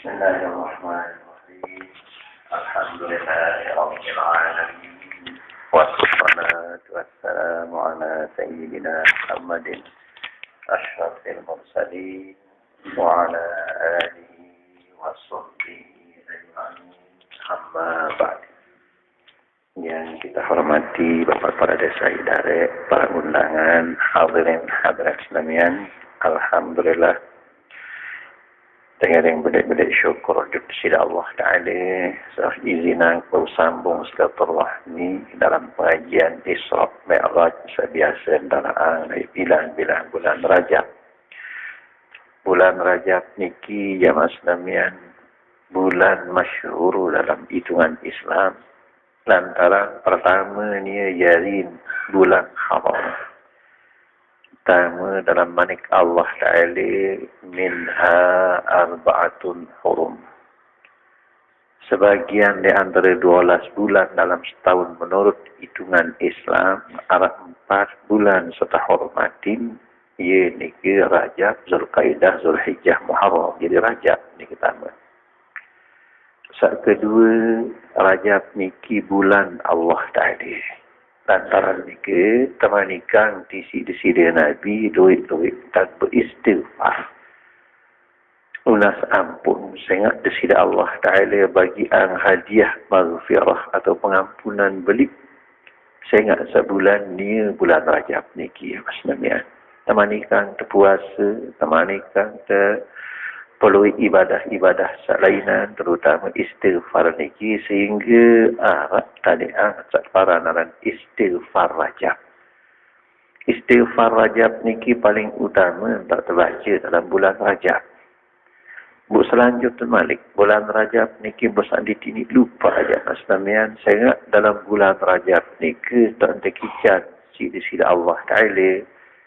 Bismillahirrahmanirrahim. Alhamdulillahirabbil alamin. Wassalatu wassalamu ala sayyidina Muhammadin asyrafil mursalin wa ala alihi washabbihi ajma'in. Amma ba'd. Yang kita hormati Bapak para desa idare, para undangan, hadirin hadirat Islamian, alhamdulillah dengan yang bedek-bedek syukur kepada Allah Ta'ala sah izinan kau sambung silaturahmi dalam pengajian Isra Mi'raj sebiasa dalam bilang-bilang bulan Rajab. Bulan Rajab niki ya Islamian bulan masyhur dalam hitungan Islam. Lantaran pertama ni yarin bulan haram. Pertama dalam manik Allah Ta'ala minha arba'atun hurum. Sebagian di antara 12 bulan dalam setahun menurut hitungan Islam ada 4 bulan setahurmatin iaitu Rajab, Zulqaidah, Zulhijjah, Muharram. Jadi Rajab ni pertama. Saat kedua Rajab niki bulan Allah Ta'ala. Lantaran niki temanikan disi dia Nabi duit-duit dan beristighfar. Ulas ampun sehingga disi Allah Ta'ala bagi ang hadiah maghfirah atau pengampunan belik. Sehingga sebulan ni bulan Rajab niki maksudnya. Temanikan terpuasa, temanikan perlu ibadah-ibadah selainan terutama istighfar niki sehingga tadi para naran istighfar Rajab. Istighfar Rajab niki paling utama tak terbaca dalam bulan Rajab. Bu selanjutnya Malik bulan Rajab niki bosan ditini lupa aja Islamian sehingga dalam bulan Rajab niki tak terkicat sida Allah Ta'ala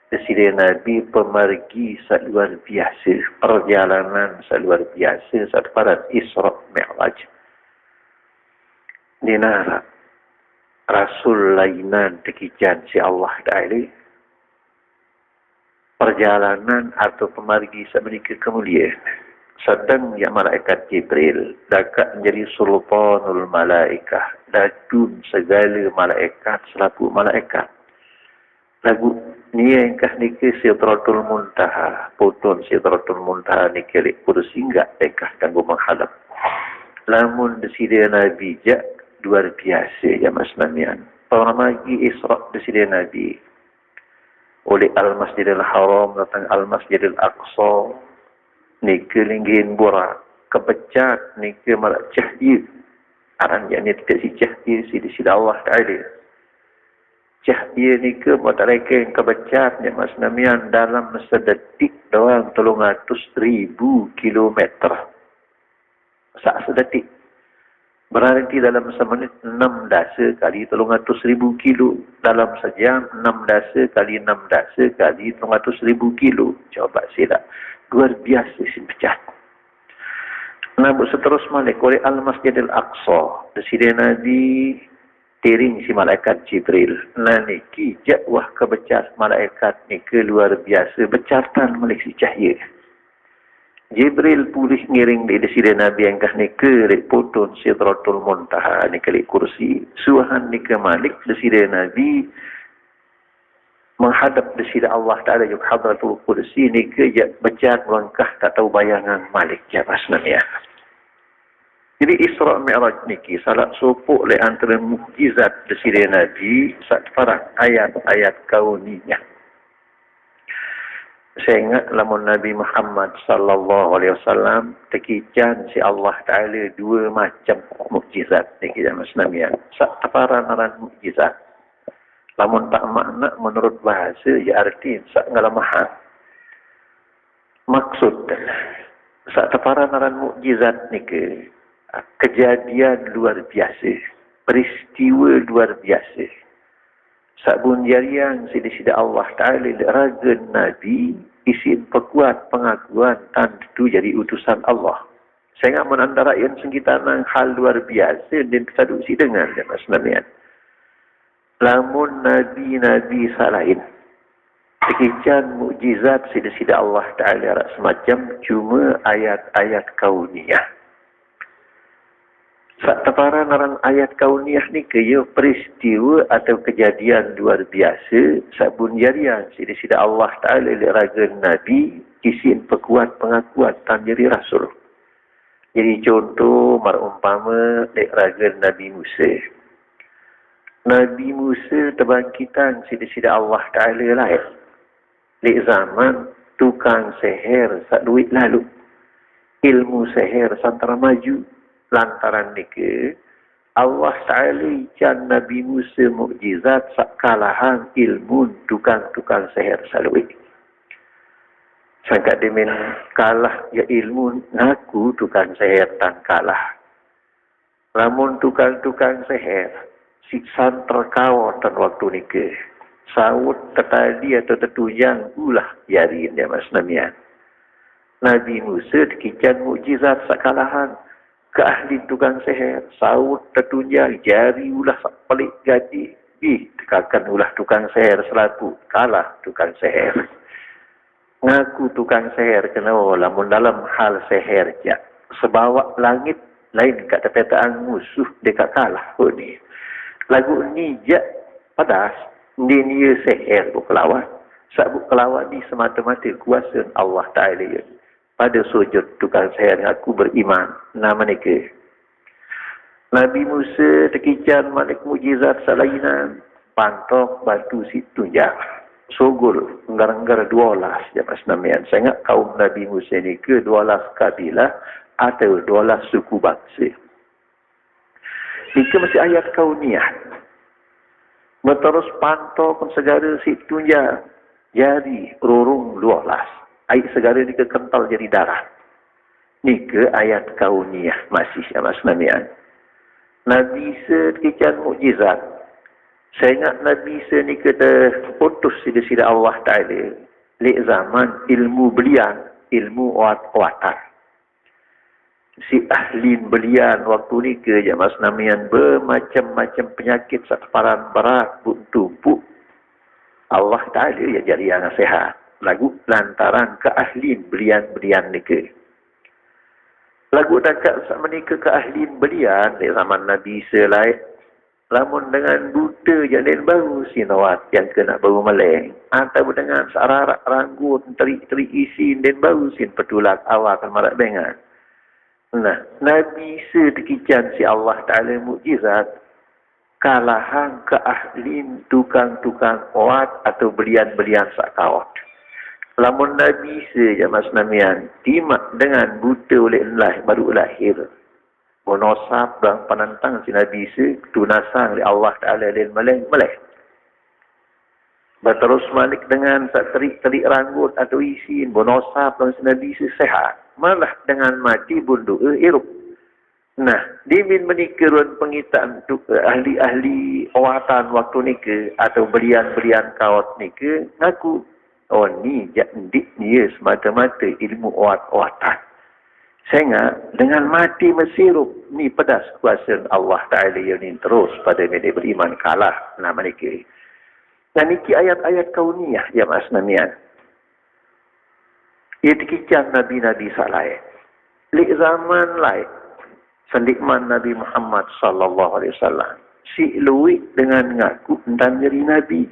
Presiden Nabi pemergi luar biasa, perjalanan luar biasa saat pada Isra Mi'raj. Dinara Rasul lainan tekijan si Allah Ta'ala perjalanan atau pemergi semenika kemuliaan. Sedang ya malaikat Jibril dekat menjadi sultanul malaikah, dadun segala malaikat selaku malaikat. Lagu ni yang kah nikah Sidratul Muntaha, potong Sidratul Muntaha ni kelik kursi enggak dekah tangguh menghadap. Lamun desidia Nabi jak luar biasa ya Islamian. Permagi Isra desidia Nabi oleh Al-Masjidil Haram datang Al-Masjidil Aqsa ni kelingin borak kepecat ni ke malak cahaya. Aran yang ni tidak si cahaya si desidia Allah Ta'ala. Cahaya ni ke mereka yang kebecat ni Mas Namian dalam sedetik doang 300,000 kilometer. Sedetik. Berarti dalam semenit 6 dasa kali 300,000 kilo. Dalam sejam 6 dasa kali 6 dasa kali 300,000 kilo. Coba sila. Luar biasa si pecat. Namun seterus malik oleh Al-Masjidil Aqsa. Presiden Nabi tiring si malaikat Jibril. Niki jakwah kebecas malaikat ni ke luar biasa. Becatan malik si cahaya. Jibril pulih ngiring di desida Nabi yang kah ni ke potong Sidratul Muntaha ni ke kursi. Suahan ni ke malik desida Nabi menghadap desida Allah Ta'ala yuk hadratul kursi ni ke becat melangkah tak tahu bayangan malik jabas namanya. Jadi Isra Mi'raj niki salah sopuk le antara mukjizat desire Nabi saat para ayat-ayat kauniyah. Saya ingat lamun Nabi Muhammad sallallahu alaihi wasallam tekican si Allah Ta'ala 2 macam mukjizat niki zaman Islamian. Saat para naran mukjizat. Lamun tak makna menurut bahasa ya arti sak ngalamahan. Maksud saat para naran mukjizat niki kejadian luar biasa, peristiwa luar biasa. Sabun jariang sida Allah Ta'ala raga Nabi isin pekuat pengakuan dan itu jadi utusan Allah. Sehingga menantara yang sengkitanang hal luar biasa dan kesaduksi dengan Mas Nabian. Lamun Nabi-Nabi salain Sekian mukjizat sida-sida Allah Ta'ala semacam cuma ayat-ayat kauniyah. Saktaparan orang ayat kauniyah ni kaya peristiwa atau kejadian luar biasa sabun jarian sida-sida Allah Ta'ala raga Nabi isin pekuat pengakuan tan jadi Rasul. Jadi contoh marumpama raga Nabi Musa. Nabi Musa terbangkitan sida-sida Allah Ta'ala lain. Di zaman tukang seher sak duit lalu. Ilmu seher santara maju. Lantaran ni Allah Ta'ala ikan Nabi Musa mukjizat sak kalahan ilmu tukang-tukang seher salui. Sangka demen kalah ya ilmu ngaku tukang seher tan kalah. Lamun tukang-tukang seher siksan terkawatan waktu ni sawut tertadi atau tertujang ulah jari dia mas namian. Nabi Musa dikican mukjizat sakalahan ke ahli tukang seher sawut tertunjang jari ulah sak pelik gaji tekakan ulah tukang seher selaku kalah tukang seher. Ngaku tukang seher kena lamun dalam hal seher ja sebawa langit lain kat tepetaan musuh dekat kalah ni. Lagu ni ja padas dia seher berkelawat. Sebab berkelawat ni semata-mata kuasa Allah Ta'ala. Pada sujud tukang seher aku beriman. Nama ni ke. Nabi Musa terkican malik mujizat salainan. Pantok batu si tunjang. Sogol. Enggar-enggar 12. Jamas namian. Saya ingat kaum Nabi Musa ni ke 12 kabilah. Atau 12 suku bangsa. Ini masih ayat kauniyah. Berterus pantau pun segala si tunjang. Jari rurung 12. Air segala ni kental jadi darah. Ni ke ayat kauniyah masih mas namian. Nabi sekian mukjizat. Saya ingat Nabi ni kata putus sida-sida Allah Ta'ala. Lek zaman ilmu belian, ilmu oat-oatan. Si ahlin belian waktu ni ke mas namian bermacam-macam penyakit separan berat tumpuk. Allah Ta'ala ya jadi yang sehat. Lagu lantaran ke ahlin belian-belian ni ke. Lagu dekat sama ni ke ahlin belian di zaman Nabi selai. Lamun dengan buta jalan baru sinawat yang kena baru meleng. Atau dengan sararak ranggut terik-terik isin dan baru sin petulak awal marak bengan. Nah, Nabi sedekican si Allah Ta'ala mukjizat kalahan ke ahlin tukang-tukang oat atau belian-belian sakawat. Lamun Nabi saja mas namian timak dengan buta oleh Allah baru lahir. Bonosap dan penantang si Nabi tunasang oleh Allah Ta'ala dan meleng-meleng. Berterus malik dengan terik-terik ranggut atau isin bonosap dan si Nabi sehat. Malah dengan mati bundu irup. Nah, dimin menikirun pengitaan untuk ahli-ahli awatan waktu ni ke atau belian-belian kawat ni ke ngaku oh ni jadi dia semata-mata ilmu awat-awatan. Sehingga dengan mati mesirup ni pedas kuasa Allah Ta'ala yang ni terus pada media beriman kalah nama ni ke. Dan ini ayat-ayat kauniyah yang asnamian. Ia dikicam Nabi-Nabi salai. Lik zaman lain, sendikman Nabi Muhammad sallallahu alaihi wasallam. Si luik dengan ngaku dan jadi Nabi.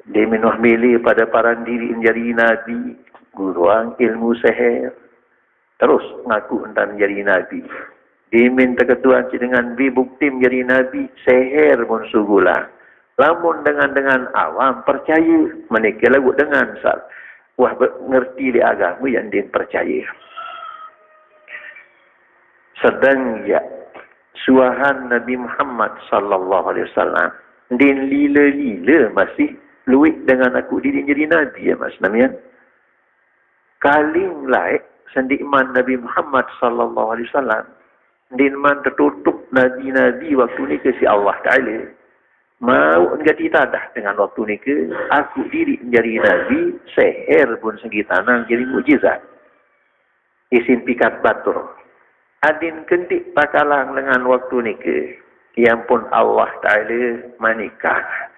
Dia minuh milih pada paran diri jadi Nabi. Guruang ilmu seher. Terus ngaku dan jadi Nabi. Dia minta ketuan dengan bukti menjadi Nabi. Seher pun sugulah. Lamun dengan awam percaya. Menikah lagu dengan sal. Wah mengerti di agama yang dia percaya. Sedang ya suahan Nabi Muhammad sallallahu alaihi wasallam din lila-lila masih luik dengan aku diri jadi Nabi ya mas namian. Kaling laik sendikman Nabi Muhammad sallallahu alaihi wasallam din man tertutup nabi-nabi waktu ni ke si Allah Ta'ala. Mau menjadi tadah dengan waktu ni ke aku diri menjadi Nabi seher pun segitanang jadi mujizat. Isin pikat batur. Adin kentik pakalang dengan waktu ni ke yang pun Allah Ta'ala manikah.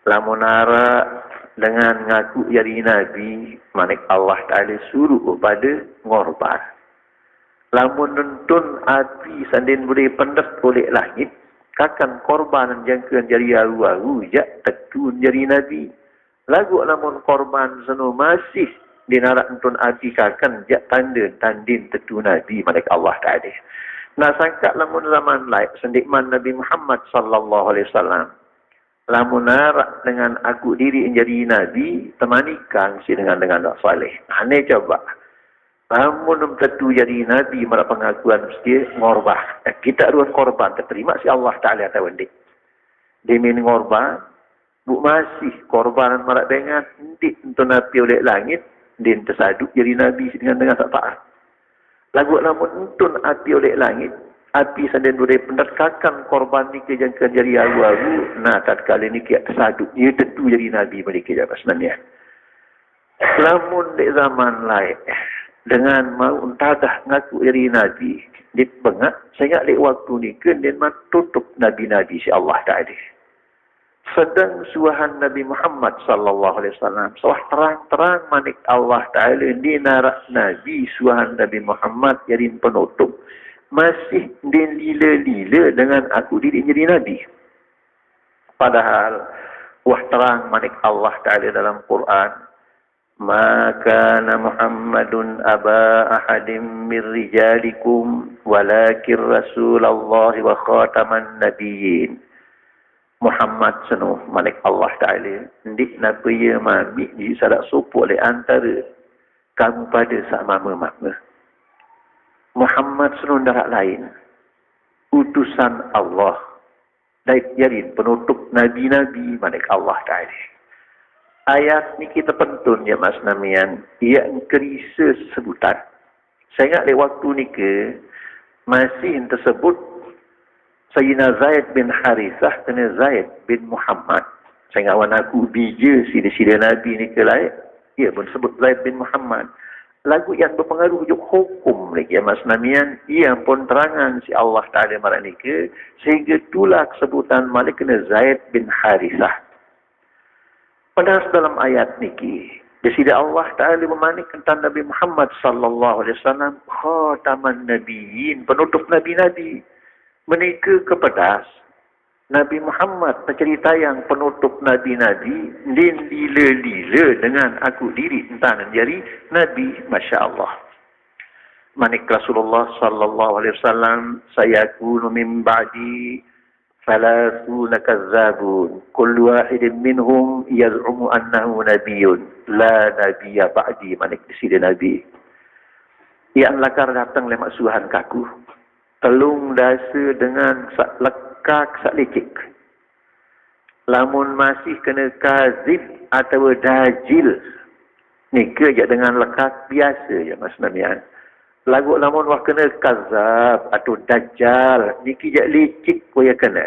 Lamun ara dengan ngaku jadi nabi, manik Allah Ta'ala suruh pada ngorban. Lamun nuntun api sandin boleh pendas oleh langit, kakan korban jangkaan jadi aru-aru, jak tekun jadi nabi. Lagu lamun korban senu masih dinarak nuntun api kakan, jak tanda tandin tetu nabi, manik Allah Ta'ala. Nah, sangka lamun zaman lain, sendikman Nabi Muhammad sallallahu alaihi wasallam, lamun narak dengan aku diri menjadi nabi, temanikan si dengan nak saleh. Ane coba. Lamun tentu jadi nabi malah pengakuan mesti ngorbah. Kita ruang korban terima si Allah Ta'ala tahu ndik. Dimin ngorban, bu masih korbanan malah dengan ndik untuk nabi oleh langit, din tersaduk jadi nabi dengan tak taat. Lagu lamun untun api oleh langit, api sandin boleh penderkakan korban ni ke jangka jadi aru-aru, nah tatkala ni kia tersaduk, ia tentu jadi nabi mereka jabat sebenarnya. Lamun di zaman lain, dengan mau entadah ngaku jadi nabi, di pengak, saya ingat di waktu ni ke, dia tutup nabi-nabi si Allah Ta'ala. Sedang suahan Nabi Muhammad sallallahu alaihi wasallam, sawah terang-terang manik Allah Ta'ala di narak Nabi suahan Nabi Muhammad jadi penutup. Masih din lila-lila dengan aku diri jadi Nabi. Padahal, wah terang manik Allah Ta'ala dalam Quran, Ma kana Muhammadun aba ahadim min rijalikum walakin Rasulullah wa khataman nabiyyin. Muhammad senuh manik Allah Ta'ala ndik nabiya mami di sadak sopo oleh antara kamu pada sama makna. Muhammad senuh darat lain utusan Allah dan jadi penutup nabi-nabi manik Allah Ta'ala. Ayat ni kita pentun ya Mas Namian, ia kerisa sebutan. Saya ingat di waktu ni ke masih tersebut Sayyidina Zaid bin Harithah kena Zaid bin Muhammad. Saya ingat aku bija sila-sila Nabi ni ke lain. Ia pun sebut Zaid bin Muhammad. Lagu yang berpengaruh ujuk hukum lagi ya Mas Namian. Ia pun terangan si Allah Ta'ala marah ni ke. Sehingga itulah sebutan malik kena Zaid bin Harithah. Padahal dalam ayat ni ke. Disini Allah Ta'ala memanik tentang Nabi Muhammad sallallahu alaihi wasallam. Khataman Nabiyin. Penutup Nabi-Nabi. Menika kepedas Nabi Muhammad mencerita yang penutup Nabi-Nabi din lila-lila dengan aku diri tentang jadi Nabi, Masya Allah. Manik Rasulullah sallallahu alaihi wasallam, sayakunu min ba'di thalathuna kazzabun kullu wahidin minhum yaz'umu annahu nabiyyun la nabiyya ba'di. Manik disini Nabi yang lakar datang le maksuhan kaku telung dasa dengan sak lekak sak lecek. Lamun masih kena kazib atau dajil. Ni kerja dengan lekak biasa je Mas Namian. Lagu lamun wah kena kazab atau dajjal. Ni kerja lecek ko ya kena.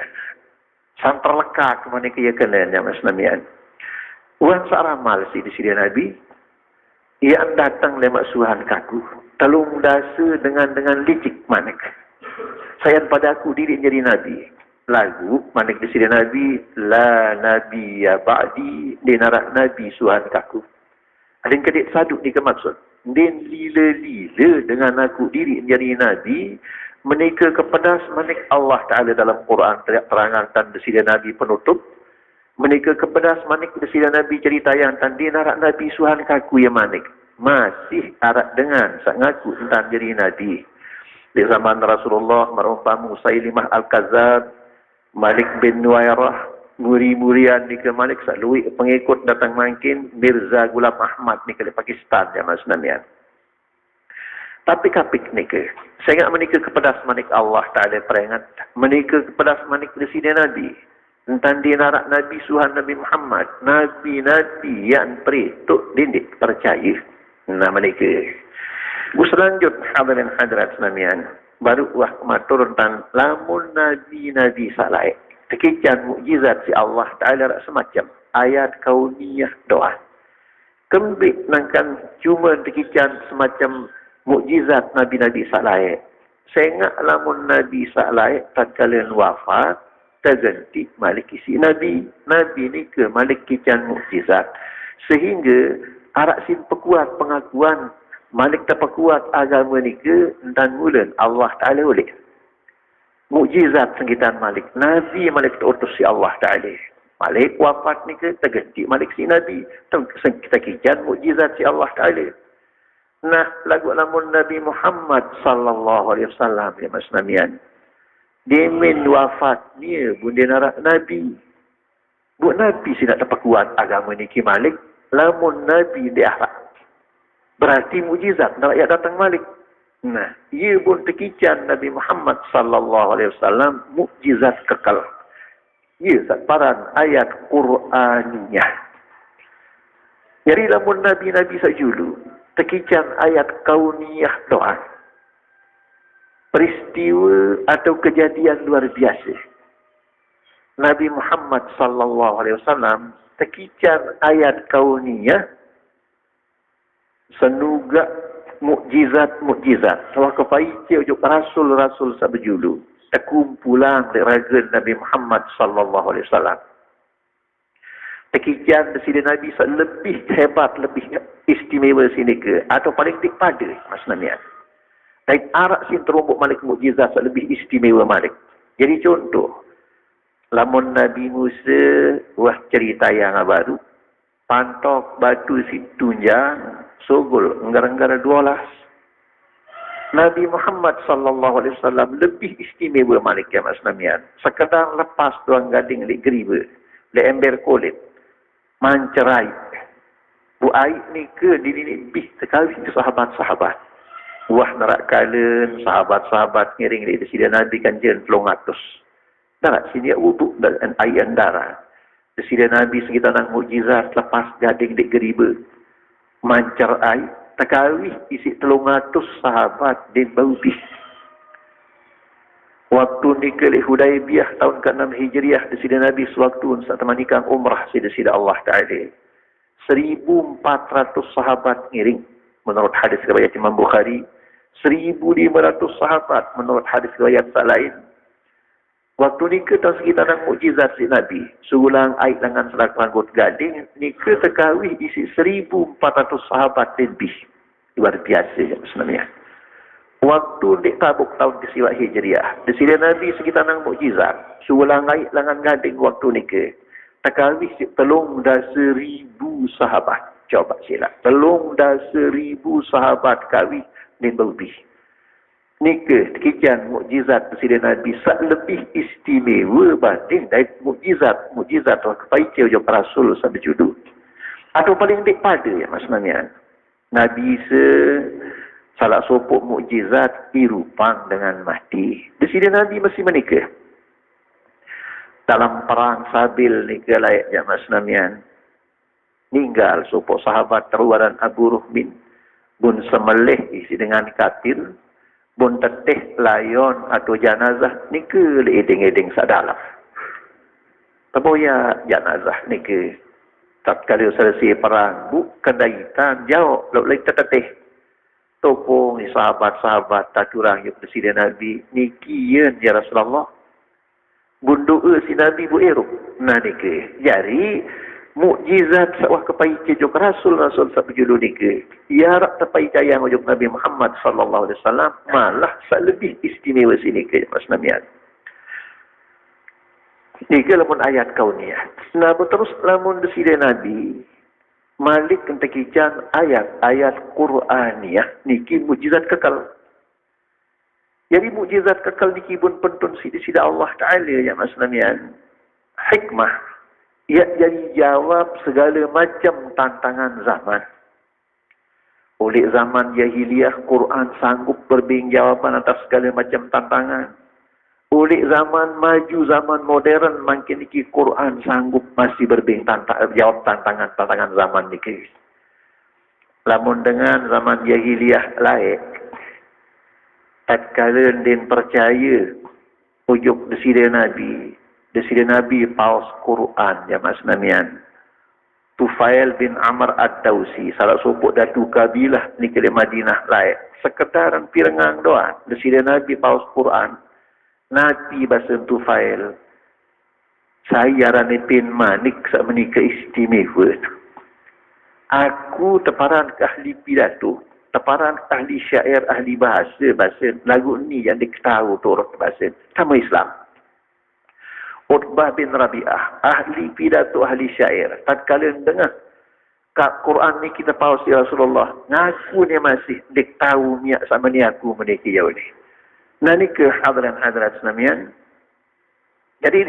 Santar lekak mana kerja kena ya Mas Namian. Uang sak ramal si di sini Nabi. Ia datang lemak suhan kaku. Telung dasa dengan lecek manik. Sayang pada aku diri jadi Nabi. Lagu, manik di sini Nabi, la Nabi ya ba'di, dia narak Nabi suhan kaku. Ada yang kedik saduk ni ke maksud. Din lila-lila dengan aku diri jadi Nabi, menika kepedas manik Allah Ta'ala dalam Quran terangkan di sini Nabi penutup. Menika kepedas manik di sini Nabi cerita yang tadi narak Nabi suhan kaku ya manik. Masih arak dengan sak ngaku tentang jadi Nabi. Di zaman Rasulullah merumpam Musailimah Al-Kazab, Malik bin Nuwairah, muri-murian ni ke Malik salui pengikut datang makin Mirza Ghulam Ahmad ni ke Pakistan ya Mas Namian. Tapi kapik ni ke, saya ingat menikah kepedas manik Allah Ta'ala peringat, menikah kepedas manik Presiden Nabi, tentang dia narak Nabi Suhan Nabi Muhammad, Nabi-Nabi yang perituk dindik percaya. Nah menikah. Selanjut hadirin hadirat Namian. Baru wah matur tentang lamun nabi-nabi salai. Tekican mukjizat si Allah Ta'ala semacam ayat kauniyah doa. Kembik nangkan cuma tekican semacam mukjizat nabi-nabi salai. Saya ingat lamun nabi salai tak kalian wafat terganti malik isi Nabi. Nabi ni ke malik kican mukjizat. Sehingga arak sin pekuat pengakuan malik terpekuat agama ni ke dan mulan Allah Ta'ala boleh. Mukjizat sengkitan malik. Nabi malik terutus si Allah Ta'ala. Malik wafat ni ke terganti malik si Nabi. Kita kican mukjizat si Allah Ta'ala. Nah, lagu lamun Nabi Muhammad sallallahu alaihi wasallam ya Mas Namian. Demin wafat ni bunda narak Nabi. Bu Nabi si nak dapat kuat agama ni ki Malik, lamun Nabi di akhirat. Berarti mukjizat nak rakyat datang Malik. Nah, ia pun terkican Nabi Muhammad sallallahu alaihi wasallam mukjizat kekal. Ia satparan ayat Qur'aniyah. Jadi lamun Nabi-Nabi sajulu terkican ayat kauniyah doa. Peristiwa atau kejadian luar biasa. Nabi Muhammad sallallahu alaihi wasallam terkican ayat kauniyah senuga mukjizat-mukjizat. Kalau kepaicai ujuk rasul-rasul sabjulu terkumpulan raga Nabi Muhammad sallallahu alaihi wasallam. Terkican sini Nabi lebih hebat, lebih istimewa sini ke atau paling pada Mas Namian. Dan arak sin terumbuk Malik mukjizat lebih istimewa Malik. Jadi contoh, lamun Nabi Musa wah cerita yang baru, pantok batu si tunjang sogol enggara-enggara 12. Nabi Muhammad sallallahu alaihi wasallam lebih istimewa Malik ya Mas Namian. Sekedar lepas tuang gading di geriba, le ember kulit. Mancerai. Bu air ni ke dini bih sekali sahabat-sahabat. Wah narak kalen sahabat-sahabat ngiring di sini Nabi kan jen 300. Narak sini wuduk dan air darah. Di sini Nabi sekitar nang mukjizat lepas gading di geriba. Mancar air tekawih isi 300 sahabat di bau bih. Waktu nikah Hudaibiyah tahun ke-6 Hijriah di sini Nabi sewaktu saat menikah umrah di sini Allah Ta'ala. 1.400 sahabat ngiring menurut hadis riwayat Imam Bukhari. 1.500 sahabat menurut hadis riwayat lain. Waktu nikah tahun sekitar mukjizat si Nabi. Sugulang air dengan selak ranggut gading. Nikah terkawih isi 1.400 sahabat lebih. Luar biasa ya sebenarnya. Waktu di Tabuk tahun ke-9 Hijriah. Di sini Nabi sekitar nang mukjizat. Suulang air langan gading waktu ni ke. Terkawih 310,000 sahabat. Coba sila. 310,000 sahabat kawih ni berlebih. Ni ke terkijan mukjizat di sini Nabi. Lebih istimewa banding dari mukjizat. Mukjizat atau kepaicai ujuk Rasul sampai judul. Atau paling pada ya Mas Namian. Nabi salah sopok mukjizat irupang dengan mati. Di sini Nabi masih menikah. Dalam perang Sabil nikah layaknya Mas Namian. Ninggal sopok sahabat teruaran Abu Ruhmin. Bun semelih isi dengan katil. Bun teteh layon atau janazah nikah leeding-eding sadalam. Taboya janazah nikah. Tak kali selesai perang. Bukan daitan jauh. Lalu teteh. Topong sahabat-sahabat tak kurang yang Presiden Nabi nikian ya Rasulullah bundoa si Nabi bu eruk nah nike jadi mukjizat sawah kepaicai jok Rasul sabjulu nike ya rak tepaicai yang jok Nabi Muhammad sallallahu alaihi wasallam malah lebih istimewa sini ke Mas Namian nike lamun ayat kauniyah nah terus lamun Presiden Nabi Malik kentakijan ayat-ayat Qur'aniyah niki mukjizat kekal. Jadi mukjizat kekal niki pun pentun sida Allah Ta'ala ya Mas Namian. Hikmah. Ia jadi jawab segala macam tantangan zaman. Oleh zaman jahiliyah, Quran sanggup berbing jawaban atas segala macam tantangan. Oleh zaman maju, zaman modern, makin niki Quran sanggup masih berbing jawab tantangan zaman niki. Lamun dengan zaman jahiliyah lain, tatkala din percaya ujuk desire Nabi paus Quran ya Mas Namian. Tufail bin Amr Ad-Dawsi, salah sopok datu kabilah niki di Madinah lain. Sekedaran pirengang doa desire Nabi paus Quran. Nabi bahasa Tufail Saya ranipin manik sak menika istimewa tu. Aku teparan ke ahli pidato, teparan ahli syair, ahli bahasa lagu ni yang diketahui tu orang bahasa sama Islam. Utbah bin Rabi'ah, ahli pidato, ahli syair. Tatkala dengar Quran ni kita paus ya Rasulullah, ngaku ni masih diketahui niat sama ni aku menikah jauh ni. Nah ni ke hadirat-hadirat Islamian. Jadi